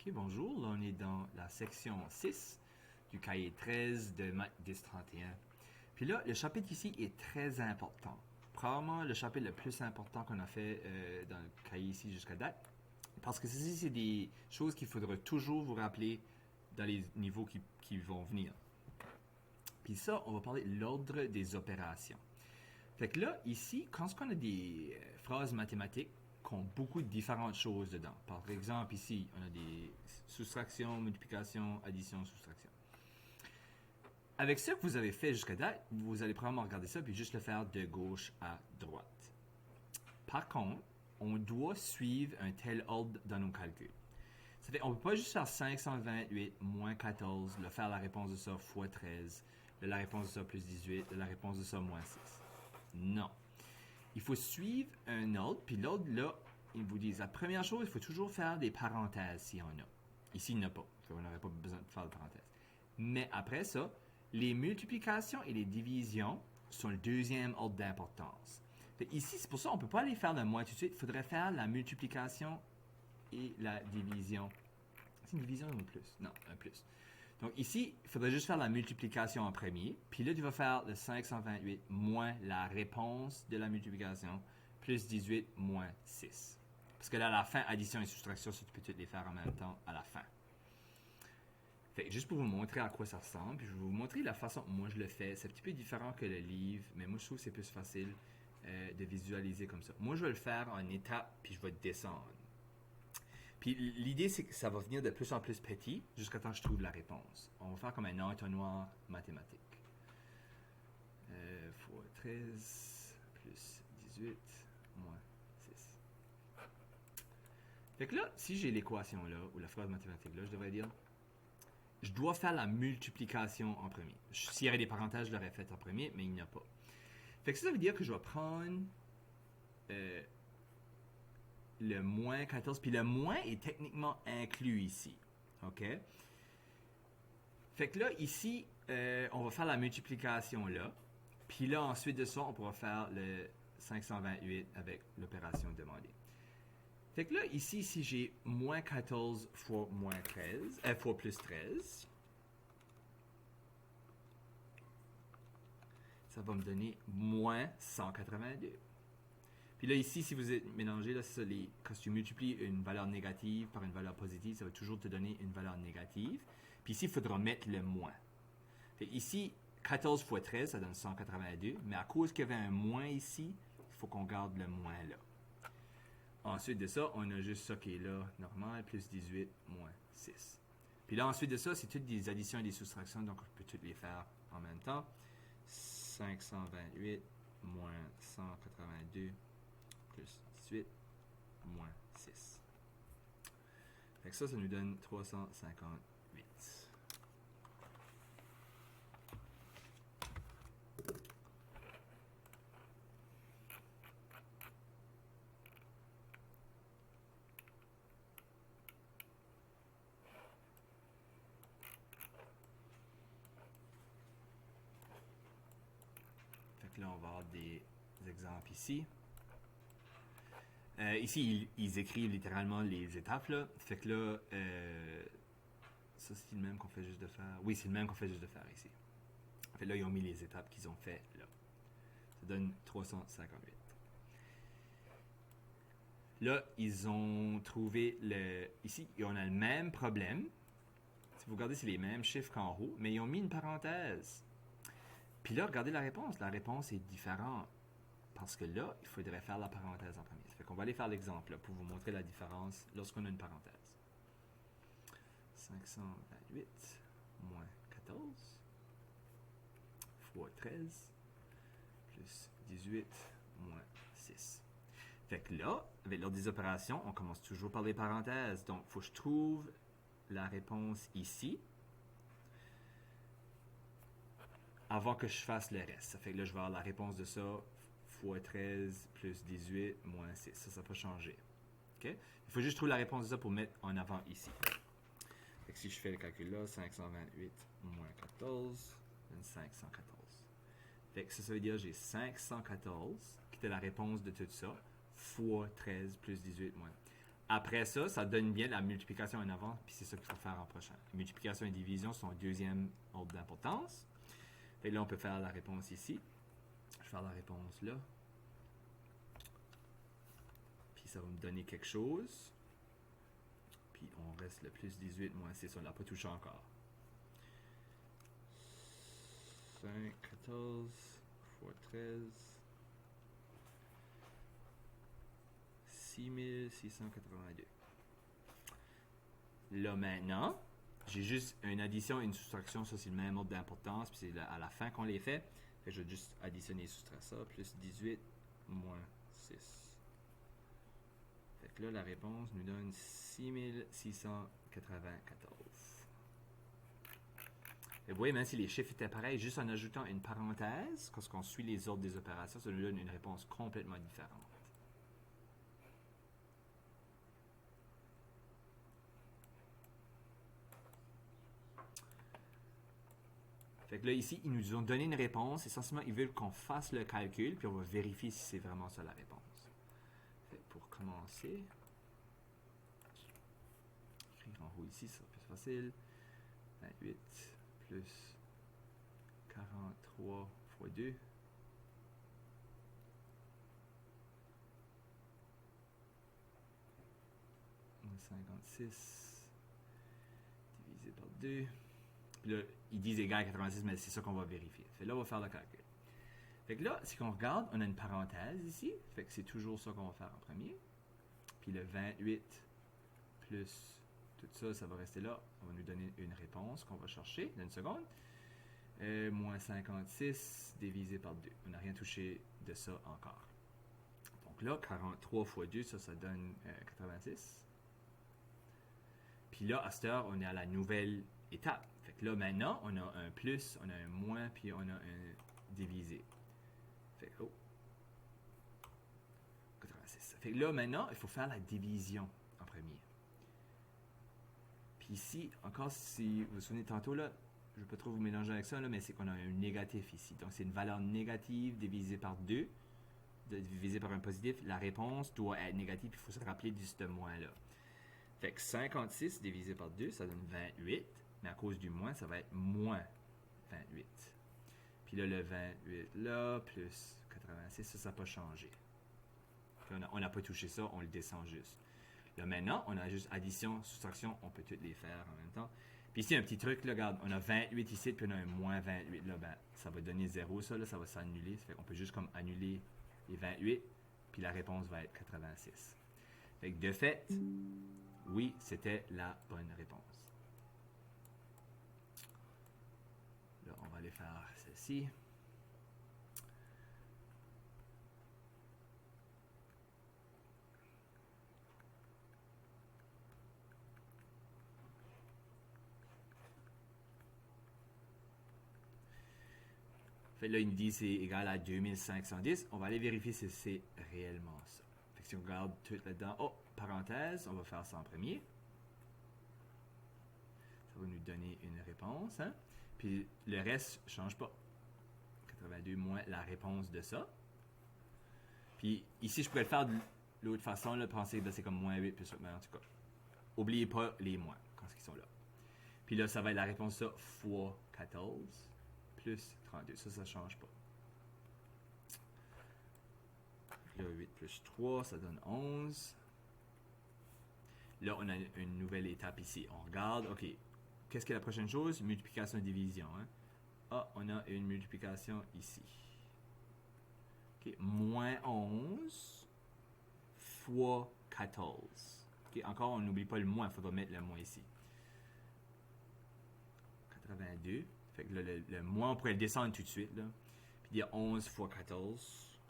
Ok, bonjour. Là, on est dans la section 6 du cahier 13 de Maths 1031. Puis là, le chapitre ici est très important. Probablement le chapitre le plus important qu'on a fait dans le cahier ici jusqu'à date. Parce que ceci, c'est des choses qu'il faudra toujours vous rappeler dans les niveaux qui vont venir. Puis ça, on va parler de l'ordre des opérations. Fait que là, ici, quand on a des phrases mathématiques qui ont beaucoup de différentes choses dedans. Par exemple, ici, on a des soustractions, multiplications, additions, soustractions. Avec ce que vous avez fait jusqu'à date, vous allez probablement regarder ça puis juste le faire de gauche à droite. Par contre, on doit suivre un tel ordre dans nos calculs. Ça fait, on ne peut pas juste faire 528 moins 14, le faire la réponse de ça fois 13, la réponse de ça plus 18, la réponse de ça moins 6. Non. Il faut suivre un ordre, puis l'ordre, là, ils vous disent, la première chose, il faut toujours faire des parenthèses s'il y en a. Ici, il n'y en a pas. On n'aurait pas besoin de faire de parenthèses. Mais après ça, les multiplications et les divisions sont le deuxième ordre d'importance. Ici, c'est pour ça qu'on ne peut pas les faire le moins tout de suite. Il faudrait faire la multiplication et la division. C'est une division ou un plus? Non, un plus. Donc ici, il faudrait juste faire la multiplication en premier. Puis là, tu vas faire le 528 moins la réponse de la multiplication plus 18 moins 6. Parce que là, à la fin, addition et soustraction, ça, tu peux toutes les faire en même temps à la fin. Fait que juste pour vous montrer à quoi ça ressemble, puis je vais vous montrer la façon dont moi je le fais. C'est un petit peu différent que le livre, mais moi je trouve que c'est plus facile de visualiser comme ça. Moi, je vais le faire en étapes, puis je vais descendre. Puis l'idée, c'est que ça va venir de plus en plus petit jusqu'à temps que je trouve la réponse. On va faire comme un entonnoir mathématique. Fois 13 plus 18 moins 6. Fait que là, si j'ai l'équation là, ou la phrase mathématique là, je devrais dire, je dois faire la multiplication en premier. S'il y avait des parenthèses, je l'aurais fait en premier, mais il n'y a pas. Fait que ça veut dire que je vais prendre le moins 14, puis le moins est techniquement inclus ici. OK? Fait que là, ici, on va faire la multiplication là. Puis là, ensuite de ça, on pourra faire le 528 avec l'opération demandée. Fait que là, ici, si j'ai moins 14 fois moins 13, fois plus 13, ça va me donner moins 182. Puis là, ici, si vous êtes mélangé, là, c'est ça, quand tu multiplies une valeur négative par une valeur positive, ça va toujours te donner une valeur négative. Puis ici, il faudra mettre le moins. Fait ici, 14 fois 13, ça donne 182. Mais à cause qu'il y avait un moins ici, il faut qu'on garde le moins là. Ensuite de ça, on a juste ça qui est là, normal, plus 18, moins 6. Puis là, ensuite de ça, c'est toutes des additions et des soustractions, donc on peut toutes les faire en même temps. 528 moins 182 plus 18 moins 6. Fait que ça nous donne 358. Fait que là, on va avoir des exemples ici. Ici, ils écrivent littéralement les étapes, là. Fait que là, ça, c'est le même qu'on fait juste de faire. Oui, c'est le même qu'on fait juste de faire ici. Fait que là, ils ont mis les étapes qu'ils ont fait là. Ça donne 358. Là, ils ont trouvé le... Ici, on a le même problème. Si vous regardez, c'est les mêmes chiffres qu'en haut, mais ils ont mis une parenthèse. Puis là, regardez la réponse. La réponse est différente. Parce que là, il faudrait faire la parenthèse en premier. Ça fait qu'on va aller faire l'exemple là, pour vous montrer la différence lorsqu'on a une parenthèse. 528 moins 14 fois 13 plus 18 moins 6. Fait que là, avec l'ordre des opérations, on commence toujours par les parenthèses. Donc, il faut que je trouve la réponse ici avant que je fasse le reste. Ça fait que là, je vais avoir la réponse de ça fois 13 plus 18 moins 6. Ça n'a pas changé. Okay? Il faut juste trouver la réponse de ça pour mettre en avant ici. Fait que si je fais le calcul là, 528 moins 14 donne 514. Fait que ça veut dire que j'ai 514, qui était la réponse de tout ça, fois 13 plus 18 moins. après ça, ça donne bien la multiplication en avant, puis c'est ça qu'il faut faire en prochain. Multiplication et division sont deuxième ordre d'importance. Et là, on peut faire la réponse ici. Je vais faire la réponse là. Puis ça va me donner quelque chose. Puis on reste le plus 18 moins 6. On ne l'a pas touché encore. 5, 14, fois 13. 6682. Là maintenant, j'ai juste une addition et une soustraction, ça c'est le même ordre d'importance, puis c'est à la fin qu'on les fait. Fait que je vais juste additionner et soustraire ça, plus 18 moins 6. Fait que là, la réponse nous donne 6694. Et vous voyez, même si les chiffres étaient pareils, juste en ajoutant une parenthèse, quand on suit les ordres des opérations, ça nous donne une réponse complètement différente. Fait que là, ici, ils nous ont donné une réponse. Essentiellement, ils veulent qu'on fasse le calcul, puis on va vérifier si c'est vraiment ça la réponse. Fait que pour commencer, écrire en haut ici, ça sera plus facile. 28 plus 43 fois 2. Moins 56 divisé par 2. Puis là, ils disent égal à 86, mais c'est ça qu'on va vérifier. Fait que là, on va faire le calcul. Fait que là, si on regarde, on a une parenthèse ici. Fait que c'est toujours ça qu'on va faire en premier. Puis le 28 plus tout ça, ça va rester là. On va nous donner une réponse qu'on va chercher dans une seconde. Moins 56 divisé par 2. On n'a rien touché de ça encore. Donc là, 43 fois 2, ça donne 86. Puis là, à cette heure, on est à la nouvelle étape. Fait que là, maintenant, on a un plus, on a un moins, puis on a un divisé. Fait que, 86. Fait que là, maintenant, il faut faire la division en premier. Puis ici, encore, si vous vous souvenez tantôt, là, je ne vais pas trop vous mélanger avec ça, là, mais c'est qu'on a un négatif ici. Donc, c'est une valeur négative divisée par 2, divisée par un positif. La réponse doit être négative, il faut se rappeler de ce moins-là. Fait que 56 divisé par 2, ça donne 28. Mais à cause du moins, ça va être moins 28. Puis là, le 28 là, plus 86, ça n'a pas changé. Puis on n'a pas touché ça, on le descend juste. Là, maintenant, on a juste addition, soustraction, on peut toutes les faire en même temps. Puis ici, un petit truc, là, regarde, on a 28 ici, puis on a un moins 28. Là, ben, ça va donner 0, ça, là, ça va s'annuler. Ça fait qu'on peut juste comme annuler les 28, puis la réponse va être 86. Fait que de fait, oui, c'était la bonne réponse. Là, on va aller faire ceci. Fait là, il nous dit c'est égal à 2510. On va aller vérifier si c'est réellement ça. Fait que si on regarde tout là-dedans, parenthèse, on va faire ça en premier. Ça va nous donner une réponse. Hein? Puis le reste ne change pas. 82 moins la réponse de ça. Puis ici, je pourrais le faire de l'autre façon, là, penser que c'est comme moins 8, plus, mais en tout cas, n'oubliez pas les moins quand ils sont là. Puis là, ça va être la réponse ça fois 14 plus 32. Ça ne change pas. Là, 8 plus 3, ça donne 11. Là, on a une nouvelle étape ici. On regarde, OK, qu'est-ce que la prochaine chose? Multiplication et division. Hein? Ah, on a une multiplication ici. OK, moins 11 fois 14. OK, encore, on n'oublie pas le moins, il faudra mettre le moins ici. 82. Fait que là, le moins, on pourrait le descendre tout de suite. Là. Puis dire 11 fois 14,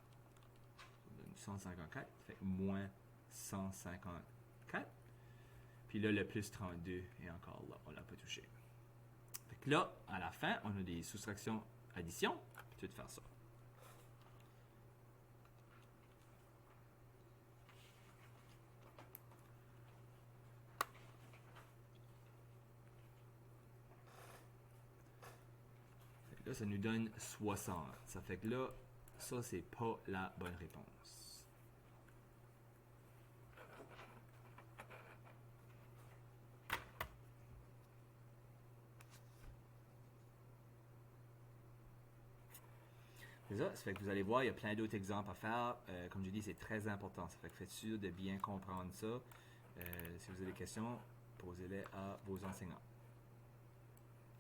ça donne 154. Fait que moins 154. Puis là, le plus 32 est encore là. On ne l'a pas touché. Fait que là, à la fin, on a des soustractions, additions. Puis tout faire ça. Là, ça nous donne 60. Ça fait que là, ça, c'est pas la bonne réponse. C'est ça. Ça fait que vous allez voir, il y a plein d'autres exemples à faire. Comme je dis, c'est très important. Ça fait que faites sûr de bien comprendre ça. Si vous avez des questions, posez-les à vos enseignants.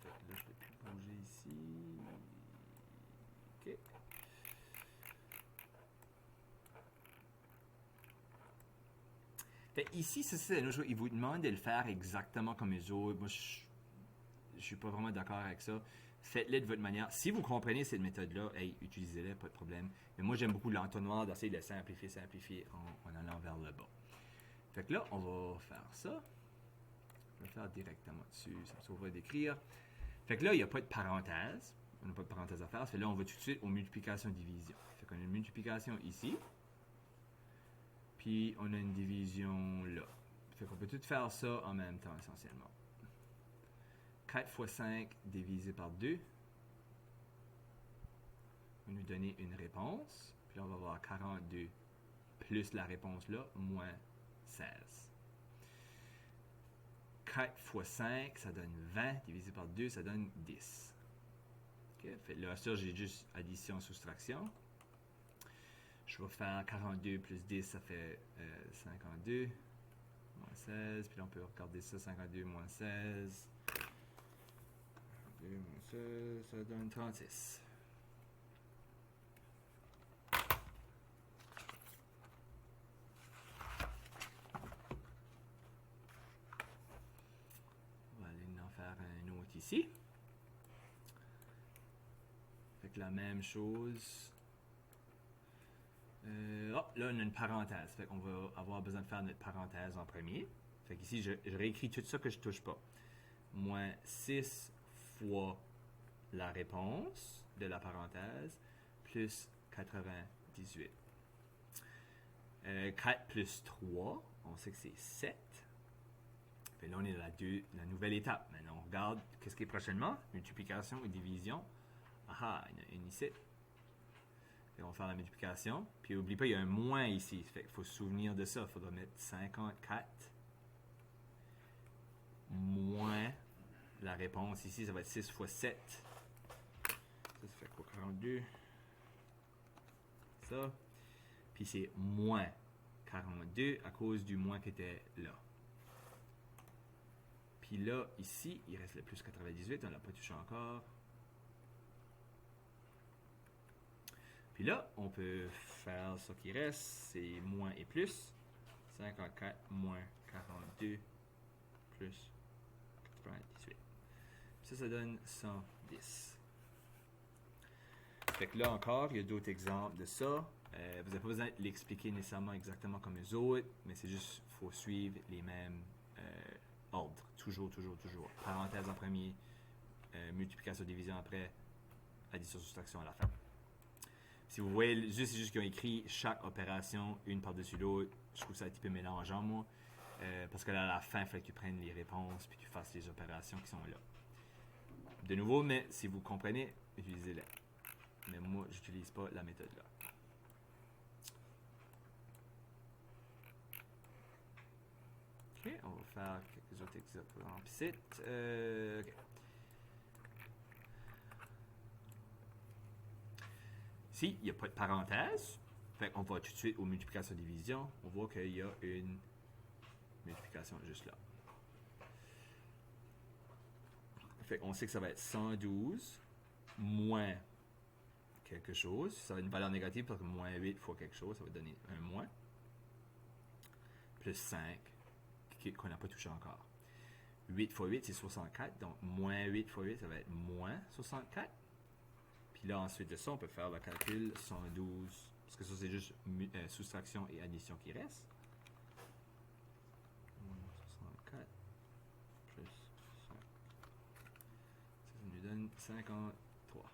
Fait que là, je ne peux plus bouger ici. OK. Fait ici, c'est une chose. Ils vous demandent de le faire exactement comme les autres. Moi, je ne suis pas vraiment d'accord avec ça. Faites-le de votre manière. Si vous comprenez cette méthode-là, hey, utilisez-la, pas de problème. Mais moi, j'aime beaucoup l'entonnoir d'essayer de simplifier en allant vers le bas. Fait que là, on va faire ça. Je vais le faire directement dessus. Ça me sauvera d'écrire. Fait que là, il n'y a pas de parenthèse. On n'a pas de parenthèse à faire. Fait que là, on va tout de suite aux multiplications-divisions. Fait qu'on a une multiplication ici. Puis, on a une division là. Fait qu'on peut tout faire ça en même temps, essentiellement. 4 fois 5 divisé par 2 va nous donner une réponse. Puis là, on va avoir 42 plus la réponse là, moins 16. 4 fois 5, ça donne 20. Divisé par 2, ça donne 10. Okay. Fait là, ça, j'ai juste addition-soustraction. Je vais faire 42 plus 10, ça fait 52. Moins 16. Puis là, on peut regarder ça. 52 moins 16. 52 moins 16, ça donne 36. On va aller en faire un autre ici. Fait que la même chose. Là, on a une parenthèse. Fait qu'on va avoir besoin de faire notre parenthèse en premier. Fait qu'ici, je réécris tout ça que je ne touche pas. Moins 6 fois la réponse de la parenthèse, plus 98. 4 plus 3, on sait que c'est 7. Puis là, on est à la nouvelle étape. Maintenant, on regarde qu'est-ce qui est prochainement. Multiplication et division. Ah, il y en a une ici. On va faire la multiplication. Puis n'oublie pas, il y a un moins ici. Fait qu'il faut se souvenir de ça. Il faudra mettre 54 moins la réponse ici. Ça va être 6 fois 7. Ça fait quoi? 42. Ça. Puis c'est moins 42 à cause du moins qui était là. Puis là, ici, il reste le plus 98. On ne l'a pas touché encore. Puis là, on peut faire ce qui reste, c'est moins et plus. 54 moins 42 plus 98. Ça donne 110. Fait que là encore, il y a d'autres exemples de ça. Vous n'avez pas besoin de l'expliquer nécessairement exactement comme les autres, mais c'est juste, il faut suivre les mêmes ordres. Toujours. Parenthèse en premier, multiplication, division après, addition, soustraction à la fin. Si vous voyez, c'est juste qu'ils ont écrit chaque opération une par-dessus l'autre. Je trouve ça un petit peu mélangeant, moi. Parce que là, à la fin, il faut que tu prennes les réponses puis que tu fasses les opérations qui sont là. De nouveau, mais si vous comprenez, utilisez-les. Mais moi, je n'utilise pas la méthode là. OK, on va faire quelques autres exemples ici. OK. Ici, il n'y a pas de parenthèse. Fait qu'on va tout de suite aux multiplications-divisions. On voit qu'il y a une multiplication juste là. Fait qu'on sait que ça va être 112 moins quelque chose. Ça va être une valeur négative parce que moins 8 fois quelque chose, ça va donner un moins. Plus 5, qu'on n'a pas touché encore. 8 fois 8, c'est 64. Donc, moins 8 fois 8, ça va être moins 64. Puis là, ensuite de ça, on peut faire le calcul 112, parce que ça, c'est juste soustraction et addition qui reste. 64 plus 5. Ça nous donne 53.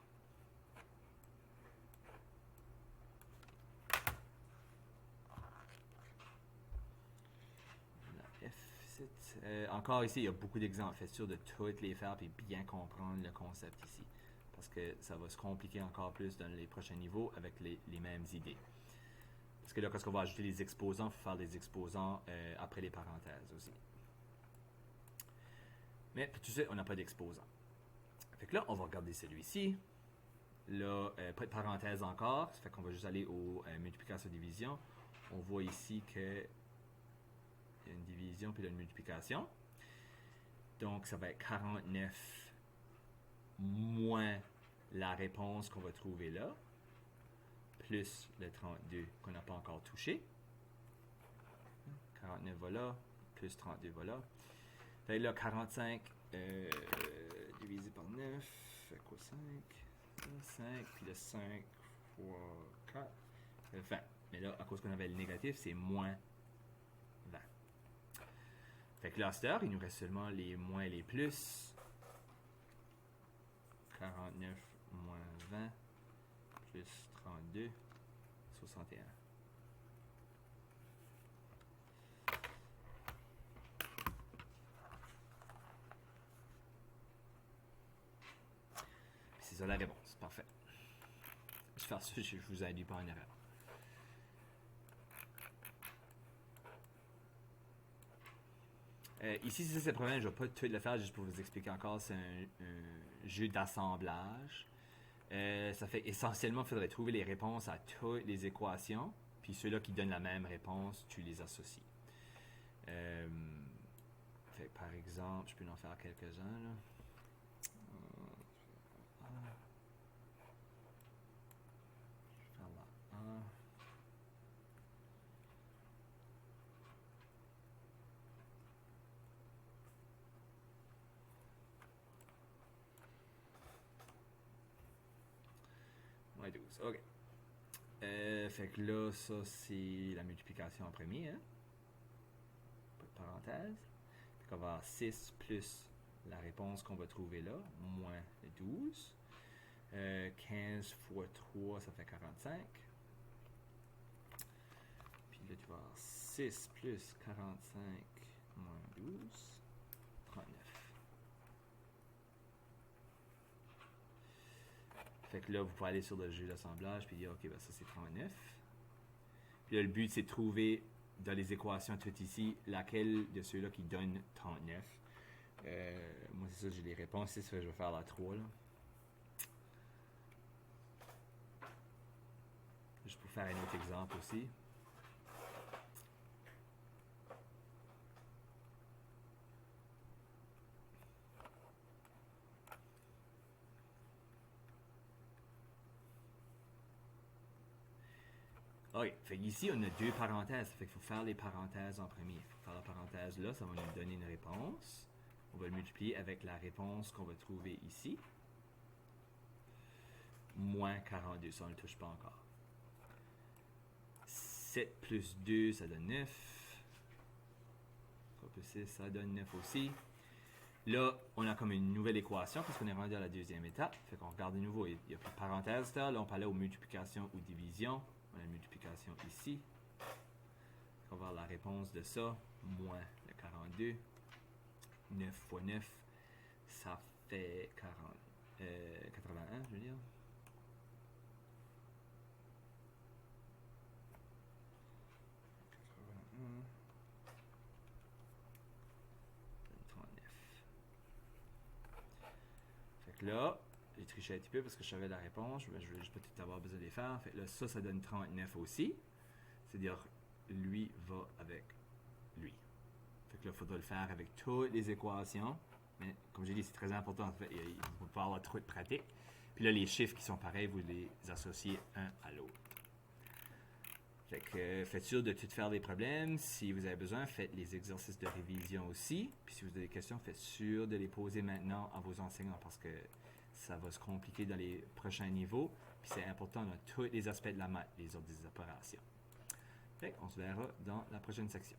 La F7. Encore ici, il y a beaucoup d'exemples. Faites sûr de toutes les faire et bien comprendre le concept ici. Parce que ça va se compliquer encore plus dans les prochains niveaux avec les mêmes idées. Parce que là, quand on va ajouter les exposants, il faut faire des exposants après les parenthèses aussi. Mais tout de suite, on n'a pas d'exposant. Fait que là, on va regarder celui-ci. Là, pas de parenthèse encore, ça fait qu'on va juste aller aux multiplication-division. On voit ici qu'il y a une division puis là une multiplication. Donc, ça va être 49 moins la réponse qu'on va trouver là, plus le 32 qu'on n'a pas encore touché. 49 voilà, plus 32 voilà. Fait là, 45 divisé par 9, fait quoi 5? 5, puis le 5 fois 4, fait 20. Mais là, à cause qu'on avait le négatif, c'est moins 20. Fait que là, à cette heure, il nous reste seulement les moins et les plus. 49 moins 20 plus 32, 61. C'est ça la réponse. Parfait. Je vais faire ça, je vous induis pas en erreur. Ici, c'est le problème, je ne vais pas tout le faire juste pour vous expliquer encore. C'est un jeu d'assemblage. Ça fait essentiellement, il faudrait trouver les réponses à toutes les équations. Puis ceux-là qui donnent la même réponse, tu les associes. Fait, par exemple, je peux en faire quelques-uns. Là. Ouais, 12. OK. Fait que là, ça, c'est la multiplication en premier. Hein? Pas de parenthèse. Fait qu'on va avoir 6 plus la réponse qu'on va trouver là, moins 12. 15 fois 3, ça fait 45. Puis là, tu vas avoir 6 plus 45 moins 12, 39. Fait que là, vous pouvez aller sur le jeu d'assemblage puis dire, OK, ben ça c'est 39. Puis là, le but, c'est de trouver dans les équations toutes ici, laquelle de ceux-là qui donne 39. Moi, c'est ça, j'ai les réponses. C'est ça, je vais faire la 3. Là. Je peux faire un autre exemple aussi. OK. Fait ici, on a deux parenthèses. Fait qu'il faut faire les parenthèses en premier. Il faut faire la parenthèse là, ça va nous donner une réponse. On va le multiplier avec la réponse qu'on va trouver ici. Moins 42, ça on ne le touche pas encore. 7 plus 2, ça donne 9. 3 plus 6, ça donne 9 aussi. Là, on a comme une nouvelle équation parce qu'on est rendu à la deuxième étape. Fait qu'on regarde de nouveau, il n'y a plus de parenthèse là. Là, on parlait aux multiplications ou divisions. On a la multiplication ici. On va voir la réponse de ça, moins le 42. 9 fois 9, ça fait 81, je veux dire. Fait que là, j'ai triché un petit peu parce que je savais la réponse. Je vais juste peut-être avoir besoin de les faire. Fait que là, ça donne 39 aussi. C'est-à-dire, lui va avec lui. Fait que là, il faudra le faire avec toutes les équations. Mais comme j'ai dit, c'est très important. En fait, il faut pas avoir trop de pratique. Puis là, les chiffres qui sont pareils, vous les associez un à l'autre. Fait que faites sûr de tout faire les problèmes. Si vous avez besoin, faites les exercices de révision aussi. Puis si vous avez des questions, faites sûr de les poser maintenant à vos enseignants parce que ça va se compliquer dans les prochains niveaux. Puis c'est important dans tous les aspects de la maths, les ordres des opérations. Fait qu'on se verra dans la prochaine section.